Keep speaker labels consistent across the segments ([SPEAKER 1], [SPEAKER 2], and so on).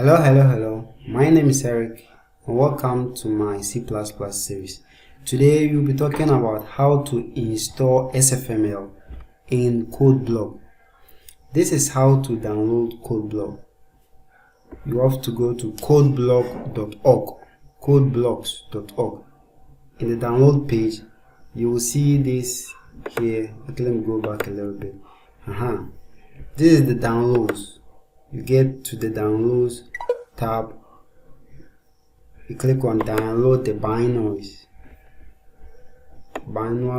[SPEAKER 1] Hello. My name is Eric and welcome to my C++ series. Today we'll be talking about how to install SFML in Codeblock. This is how to download Codeblock. You have to go to codeblock.org, codeblocks.org. In the download page, you will see this here. Okay, let me go back a little bit. This is the downloads. You get to the downloads tab, you click on download the binary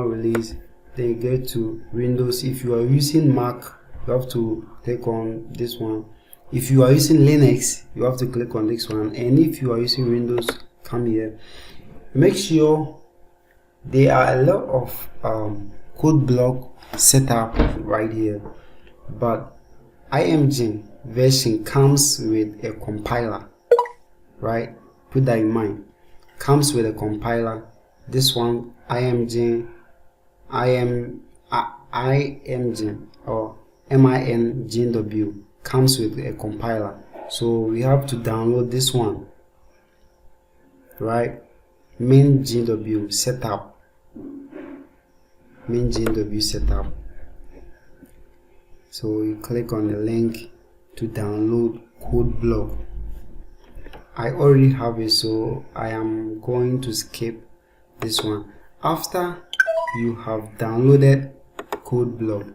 [SPEAKER 1] release, then you get to Windows. If you are using Mac, you have to click on this one. If you are using Linux, you have to click on this one, and if you are using Windows, come here. Make sure there are a lot of Codeblock setup right here, but IMG version comes with a compiler, right? Put that in mind. Comes with a compiler. This one, IMG or MINGW, comes with a compiler. So we have to download this one, right? MINGW setup. MINGW setup. So you click on the link to download Codeblock. I already have it, so I am going to skip this one. After you have downloaded Codeblock,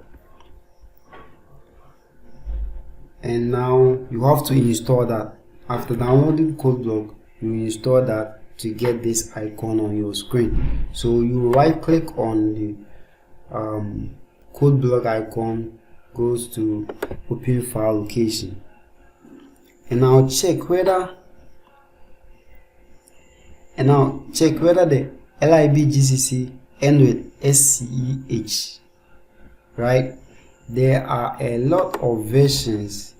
[SPEAKER 1] and now you have to install that. After downloading Codeblock, you install that to get this icon on your screen. So you right click on the Codeblock icon, goes to open file location, and now check whether the libgcc end with SCH, right? There are a lot of versions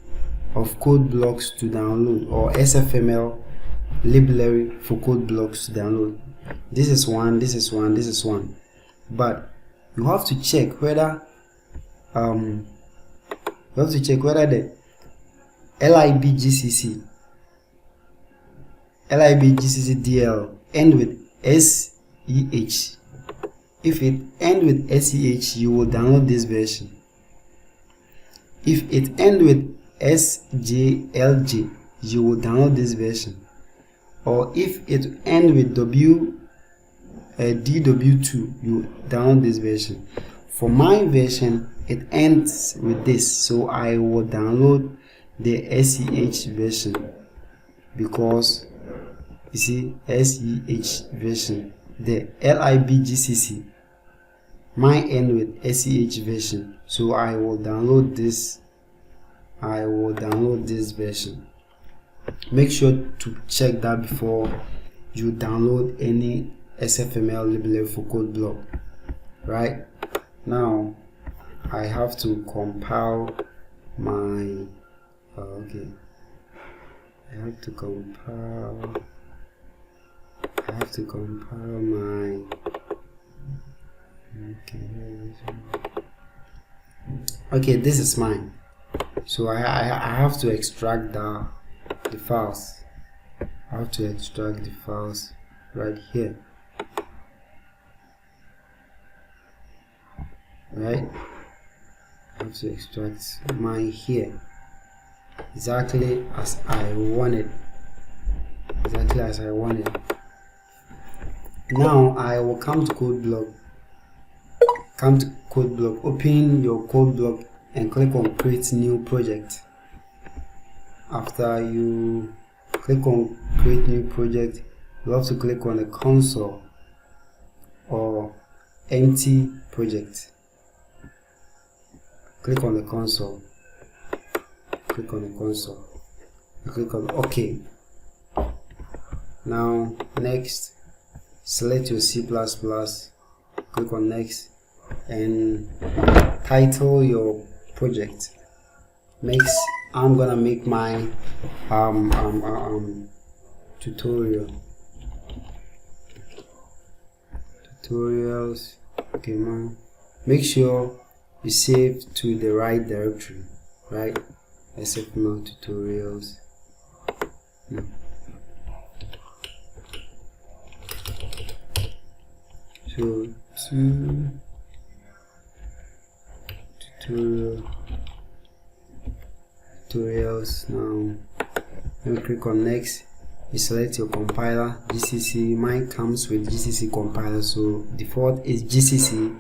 [SPEAKER 1] of Codeblocks to download, or SFML library for Codeblocks to download. This is one, but you have to check whether the libgcc DL end with SEH. If it end with SEH, you will download this version. If it end with SJLJ, you will download this version. Or if it end with DW2, you download this version. For my version, it ends with this, so I will download the SEH version, because you see SEH version, the libgcc mine end with SEH version, so I will download this. Version. Make sure to check that before you download any SFML library for Codeblock. Right now, I have to compile my I have to compile my this is mine, so I have to extract the files. I have to extract the files right here, right? I have to extract mine here exactly as I want it. Now I will come to Codeblock. Open your Codeblock and click on create new project. After you click on create new project, you have to click on the console or empty project. Click on the console. Click on OK. Now next, select your C++, click on next, and title your project. I'm gonna make my tutorials. Okay, man. Make sure you save to the right directory, right? sfml tutorials So tutorials. Now you click on next, you select your compiler, GCC. Mine comes with GCC compiler, so default is GCC,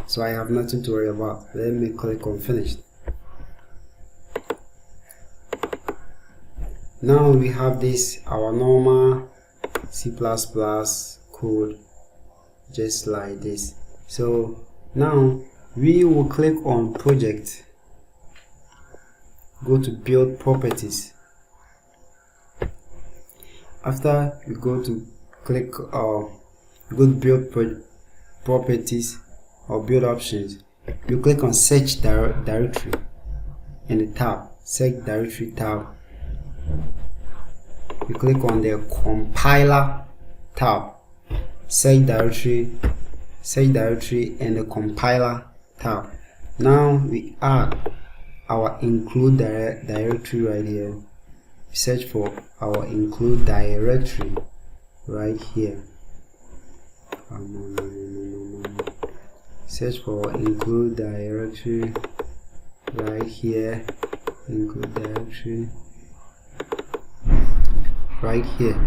[SPEAKER 1] so I have nothing to worry about. Let me click on finish. Now we have this, our normal C++ code, just like this. So now we will click on project, go to build properties. After you go to click go to build properties or build options, you click on search directory in the tab, search directory tab. You click on the compiler tab, search directory and the compiler tab. Now we add our include directory right here. Search for our include directory right here. Search for include directory right here. Include directory right here.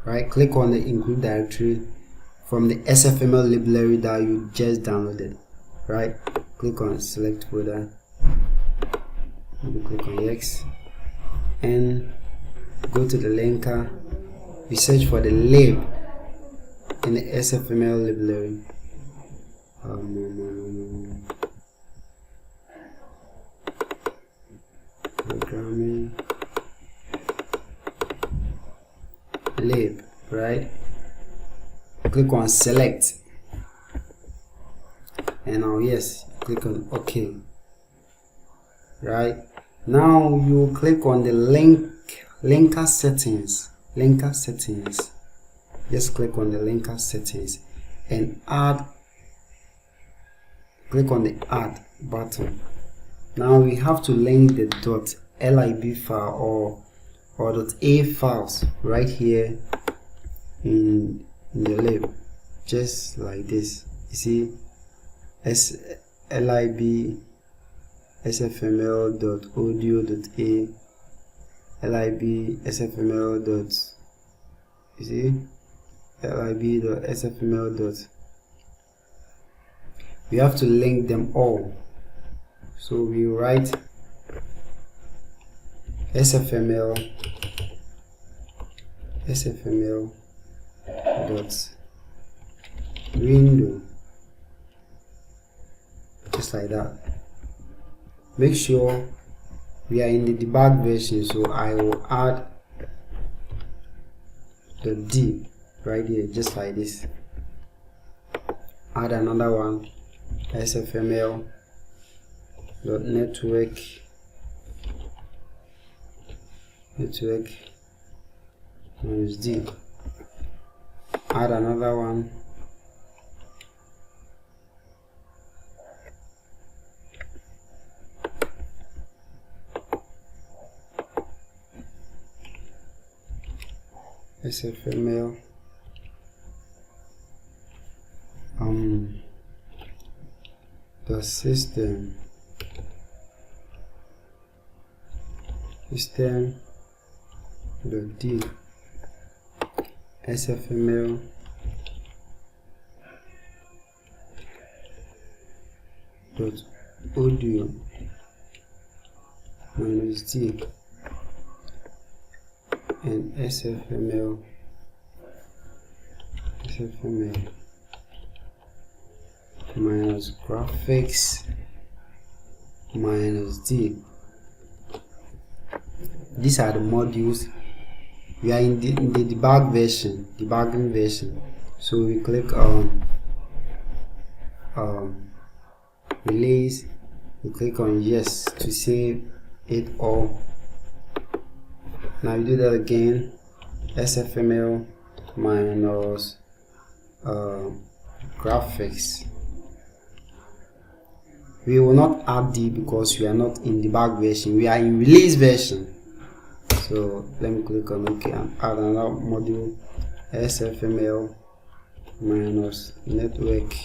[SPEAKER 1] Right, click on the include directory from the sfml library that you just downloaded. Right, click on select folder, you click on yes and go to the linker. You search for the lib in the sfml library. Programming lib, right? Click on select and now yes, click on OK. Right, now you click on the linker settings. Just click on the linker settings and add. Click on the add button. Now we have to link the .lib file or .a files right here in the lib, just like this. You see, lib sfml-audio-d, lib sfml. You see, lib.sfml. We have to link them all. So we write sfml-window, just like that. Make sure we are in the debug version, so I will add the D right here, just like this. Add another one, sfml-network-d. Add another one, sfml the system-d, sfml-audio-d and sfml-graphics-d. These are the modules. We are in the debugging version. So we click on release. We click on yes to save it all. Now we do that again. sfml-graphics. We will not add D because we are not in debug version. We are in release version. So let me click on OK and add another module, sfml-network,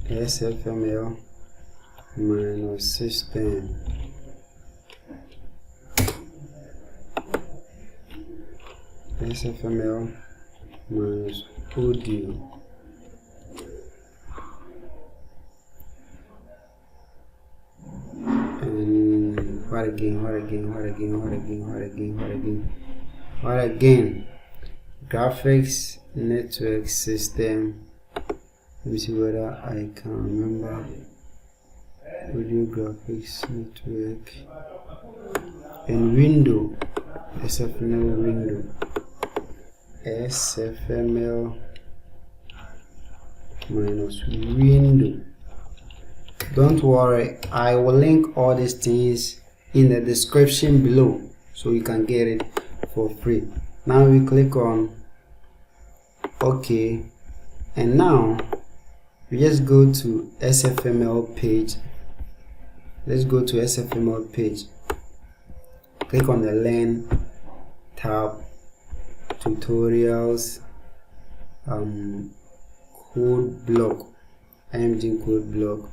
[SPEAKER 1] sfml-system, sfml-audio. And what again? Graphics network system. Let me see whether I can remember. Audio graphics network and window, sfml window, sfml-window. Don't worry, I will link all these things in the description below so you can get it for free. Now we click on OK, and now we just go to sfml page. Let's go to sfml page, click on the Learn tab, Tutorials, Codeblock. I am using Codeblock.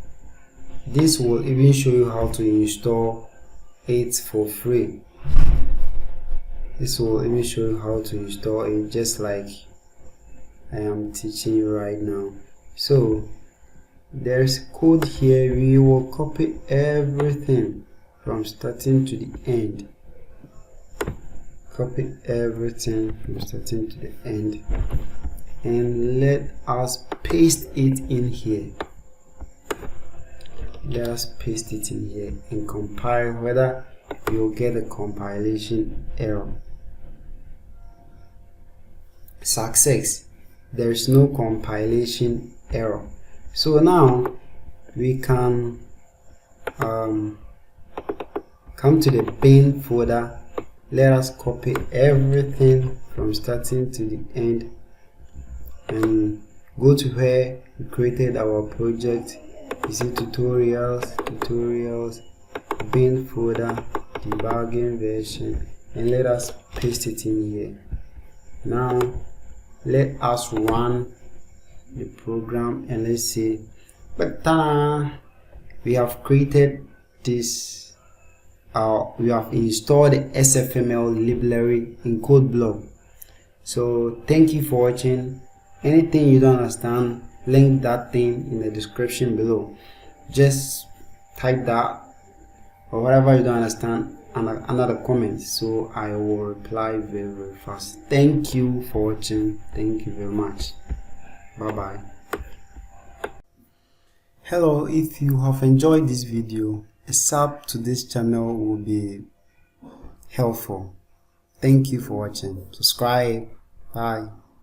[SPEAKER 1] This will even show you how to install it for free. This will even show you how to install it, just like I am teaching you right now. So there's code here. We will copy everything from starting to the end. Copy everything from starting to the end, and let us paste it in here. Let us paste it in here and compile, whether you'll get a compilation error. Success, there is no compilation error. So now we can come to the bin folder. Let us copy everything from starting to the end and go to where we created our project. You see tutorials, bin folder, debugging version, and let us paste it in here. Now let us run the program and let's see. We have created this. We have installed the sfml library in Codeblock. So thank you for watching. Anything you don't understand, link that thing in the description below. Just type that or whatever you don't understand under the comments, so I will reply very fast. Thank you for watching. Thank you very much. Bye bye. Hello, if you have enjoyed this video, a sub to this channel will be helpful. Thank you for watching. Subscribe. Bye.